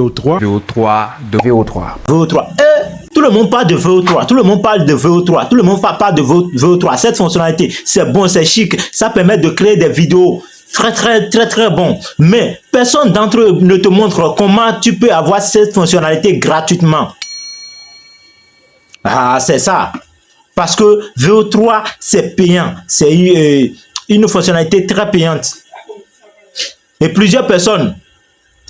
VO3, VO3. Tout le monde parle de VO3, tout le monde parle de VO3, tout le monde parle de VO3. Cette fonctionnalité, c'est bon, c'est chic, ça permet de créer des vidéos très bon. Mais personne d'entre eux ne te montre comment tu peux avoir cette fonctionnalité gratuitement. Ah, c'est ça. Parce que VO3, c'est payant. C'est une fonctionnalité très payante. Et plusieurs personnes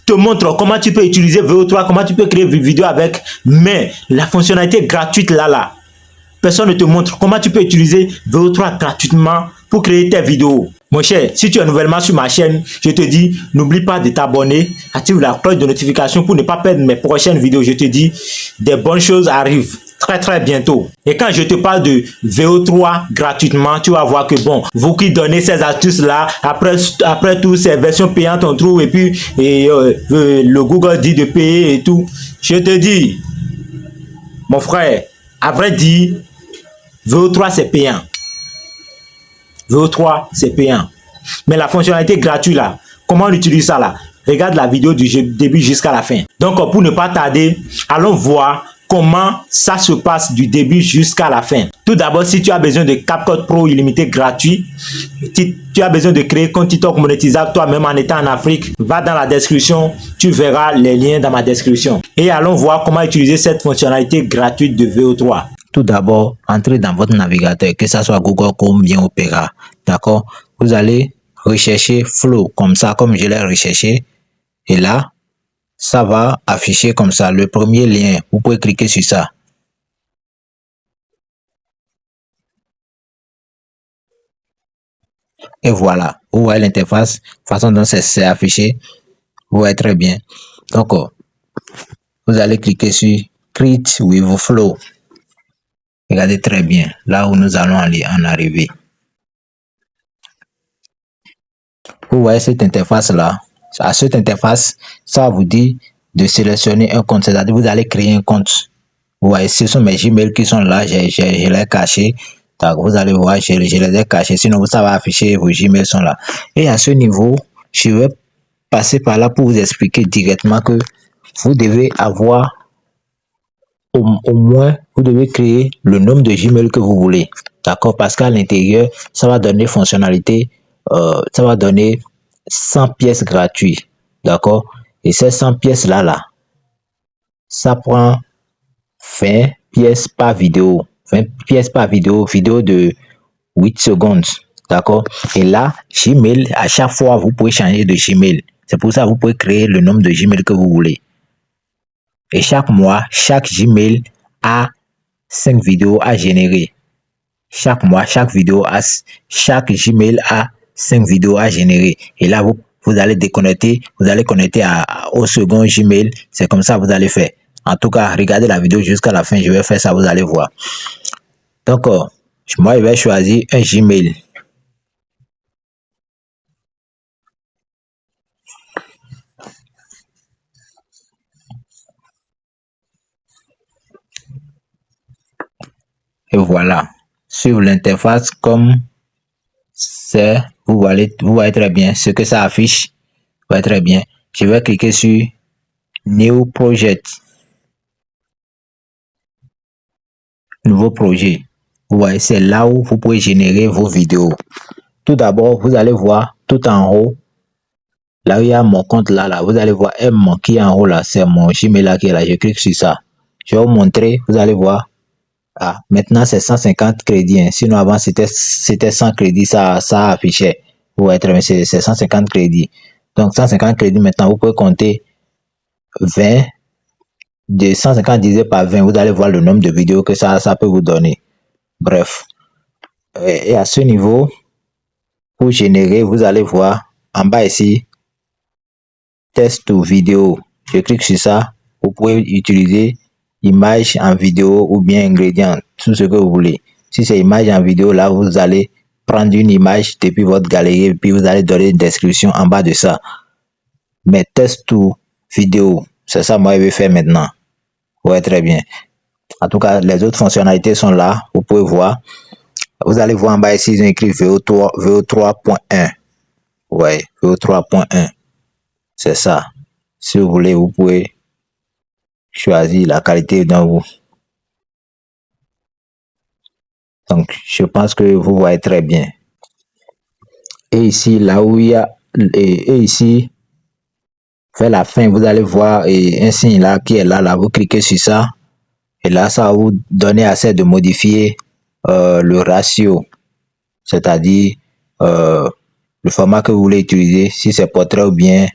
te montrent comment tu peux utiliser VO3, comment tu peux créer des vidéos avec. Mais la fonctionnalité gratuite là, personne ne te montre comment tu peux utiliser VO3 gratuitement pour créer tes vidéos. Mon cher, si tu es nouvellement sur ma chaîne, je te dis, n'oublie pas de t'abonner, active la cloche de notification pour ne pas perdre mes prochaines vidéos. Je te dis, des bonnes choses arrivent très bientôt. Et quand je te parle de VO3 gratuitement, tu vas voir que bon, vous qui donnez ces astuces là, après tout, ces versions payantes on trouve et puis le Google dit de payer et tout. Je te dis, mon frère, à vrai dire, VO3 c'est payant. VO3 c'est payant. Mais la fonctionnalité gratuite là, comment on utilise ça là? Regarde la vidéo du début jusqu'à la fin. Donc pour ne pas tarder, allons voir comment ça se passe du début jusqu'à la fin. Tout d'abord, si tu as besoin de CapCut Pro illimité gratuit, si tu as besoin de créer compte TikTok monétisable toi-même en étant en Afrique, va dans la description, tu verras les liens dans ma description. Et allons voir comment utiliser cette fonctionnalité gratuite de VO3. Tout d'abord, entrez dans votre navigateur, que ce soit Google Chrome bien Opera. D'accord? Vous allez rechercher Flow, comme ça, comme je l'ai recherché. Et là, ça va afficher comme ça le premier lien. Vous pouvez cliquer sur ça. Et voilà, vous voyez l'interface, façon dont c'est affiché. Vous voyez très bien. Donc, vous allez cliquer sur Create with Flow. Regardez très bien, là où nous allons en arriver. Vous voyez cette interface là. À cette interface, ça vous dit de sélectionner un compte, c'est-à-dire vous allez créer un compte. Vous voyez, ce sont mes Gmail qui sont là, je les ai cachés. Donc, vous allez voir, je les ai cachés, sinon ça va afficher, vos Gmails sont là. Et à ce niveau, je vais passer par là pour vous expliquer directement que vous devez avoir au moins, vous devez créer le nombre de Gmail que vous voulez. D'accord? Parce qu'à l'intérieur, ça va donner fonctionnalité, ça va donner 100 pièces gratuites. D'accord? Et ces 100 pièces là, ça prend 20 pièces par vidéo. 20 pièces par vidéo de 8 secondes. D'accord? Et là, Gmail, à chaque fois, vous pouvez changer de Gmail. C'est pour ça que vous pouvez créer le nombre de Gmail que vous voulez. Et chaque mois, chaque Gmail a 5 vidéos à générer. Chaque mois, chaque Gmail a 5 vidéos à générer. Et là, vous allez déconnecter, vous allez connecter au second Gmail. C'est comme ça que vous allez faire. En tout cas, regardez la vidéo jusqu'à la fin. Je vais faire ça, vous allez voir. Donc, moi, je vais choisir un Gmail. Et voilà. Sur l'interface, comme c'est, vous voyez très bien ce que ça affiche. Vous voyez très bien. Je vais cliquer sur New Project. Nouveau projet. Vous voyez, c'est là où vous pouvez générer vos vidéos. Tout d'abord, vous allez voir tout en haut. Là où il y a mon compte là, vous allez voir M qui est en haut là, c'est mon Gmail là qui est là. Je clique sur ça. Je vais vous montrer, vous allez voir. Ah, maintenant c'est 150 crédits. Hein. Sinon avant c'était 100 crédits, ça affichait. Vous voyez très bien, c'est 150 crédits. Donc 150 crédits maintenant, vous pouvez compter 20. De 150 divisé par 20, vous allez voir le nombre de vidéos que ça peut vous donner. Bref. Et à ce niveau, pour générer, vous allez voir en bas ici, test ou vidéo. Je clique sur ça. Vous pouvez utiliser image en vidéo ou bien ingrédients, tout ce que vous voulez. Si c'est image en vidéo, là, vous allez prendre une image depuis votre galerie et puis vous allez donner une description en bas de ça. Mais test ou vidéo, c'est ça moi je vais faire maintenant. Ouais, très bien. En tout cas, les autres fonctionnalités sont là. Vous pouvez voir. Vous allez voir en bas ici, ils ont écrit VO3.1. Ouais, VO3.1. C'est ça. Si vous voulez, vous pouvez choisir la qualité dont vous. Donc, je pense que vous voyez très bien. Et ici, là où il y a, et ici, vers la fin, vous allez voir un signe là qui est là, vous cliquez sur ça. Et là, ça va vous donner assez de modifier le ratio, c'est-à-dire le format que vous voulez utiliser, si c'est portrait ou bien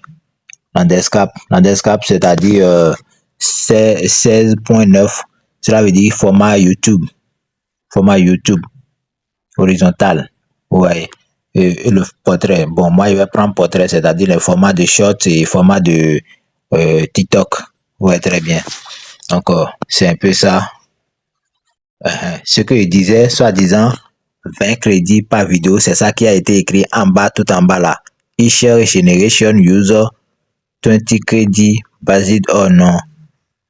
landscape. Landscape, c'est-à-dire 16.9, cela veut dire format YouTube horizontal. Vous voyez. Et le portrait, bon, moi je vais prendre portrait, c'est-à-dire le format de short et format de TikTok. Vous voyez très bien. Donc, c'est un peu ça. Ce que je disais, soi-disant, 20 crédits par vidéo, c'est ça qui a été écrit en bas, tout en bas là. eShare Generation User 20 crédits based on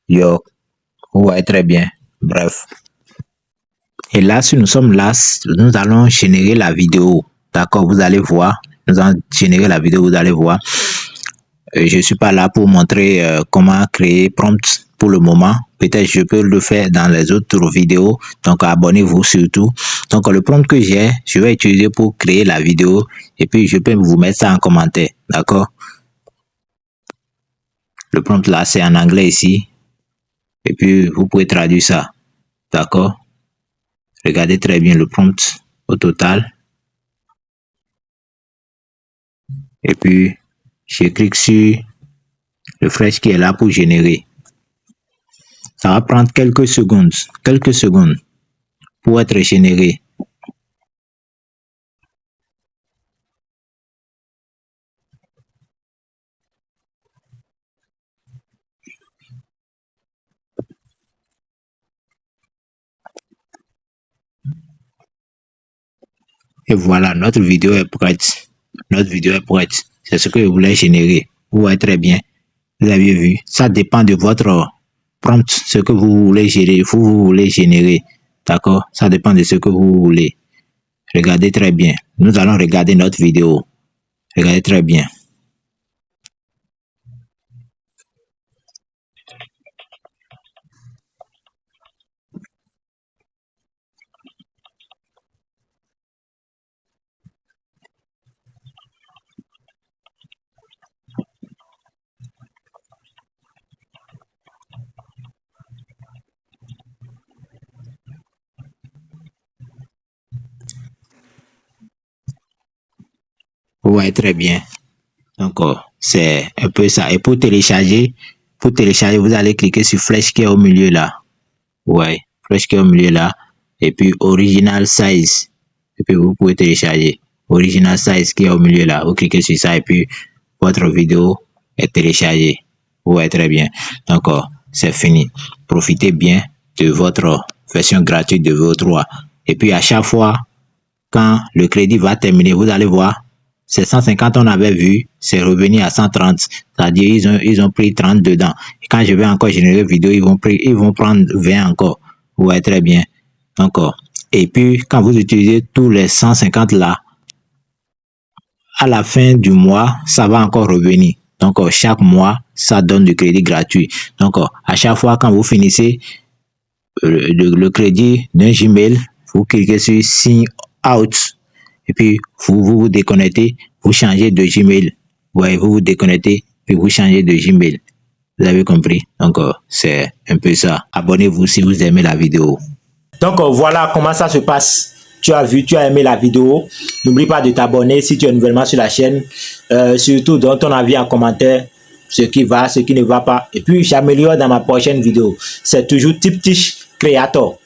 your. Vous voyez très bien. Bref. Et là, si nous sommes là, nous allons générer la vidéo. D'accord, vous allez voir. Nous allons générer la vidéo, vous allez voir. Je ne suis pas là pour montrer comment créer prompt pour le moment. Peut-être je peux le faire dans les autres vidéos. Donc, abonnez-vous surtout. Donc, le prompt que j'ai, je vais utiliser pour créer la vidéo. Et puis, je peux vous mettre ça en commentaire. D'accord? Le prompt là, c'est en anglais ici. Et puis, vous pouvez traduire ça. D'accord? Regardez très bien le prompt au total. Et puis, je clique sur le flèche qui est là pour générer. Ça va prendre quelques secondes pour être généré. Et voilà, notre vidéo est prête. Notre vidéo est prête. C'est ce que je voulais générer. Vous voyez très bien. Vous avez vu. Ça dépend de votre prompt, ce que vous voulez générer. Vous voulez générer. D'accord? Ça dépend de ce que vous voulez. Regardez très bien. Nous allons regarder notre vidéo. Regardez très bien. Vous voyez très bien. Donc, c'est un peu ça. Et pour télécharger, vous allez cliquer sur flèche qui est au milieu là. Ouais, flèche qui est au milieu là. Et puis, original size. Et puis, vous pouvez télécharger. Original size qui est au milieu là. Vous cliquez sur ça et puis, votre vidéo est téléchargée. Vous voyez très bien. Donc, c'est fini. Profitez bien de votre version gratuite de VO3. Et puis, à chaque fois, quand le crédit va terminer, vous allez voir, c'est 150 on avait vu, c'est revenu à 130. C'est-à-dire ils ont pris 30 dedans. Et quand je vais encore générer vidéo, ils vont prendre 20 encore. Vous voyez très bien. Encore. Et puis, quand vous utilisez tous les 150 là, à la fin du mois, ça va encore revenir. Donc, chaque mois, ça donne du crédit gratuit. Donc, à chaque fois, quand vous finissez le crédit d'un Gmail, vous cliquez sur Sign Out. Et puis, vous déconnectez, vous changez de Gmail. Ouais, vous déconnectez, puis vous changez de Gmail. Vous avez compris? Donc, c'est un peu ça. Abonnez-vous si vous aimez la vidéo. Donc, voilà comment ça se passe. Tu as vu, tu as aimé la vidéo. N'oublie pas de t'abonner si tu es nouvellement sur la chaîne. Surtout, donne ton avis en commentaire. Ce qui va, ce qui ne va pas. Et puis, j'améliore dans ma prochaine vidéo. C'est toujours Tiptich Creator.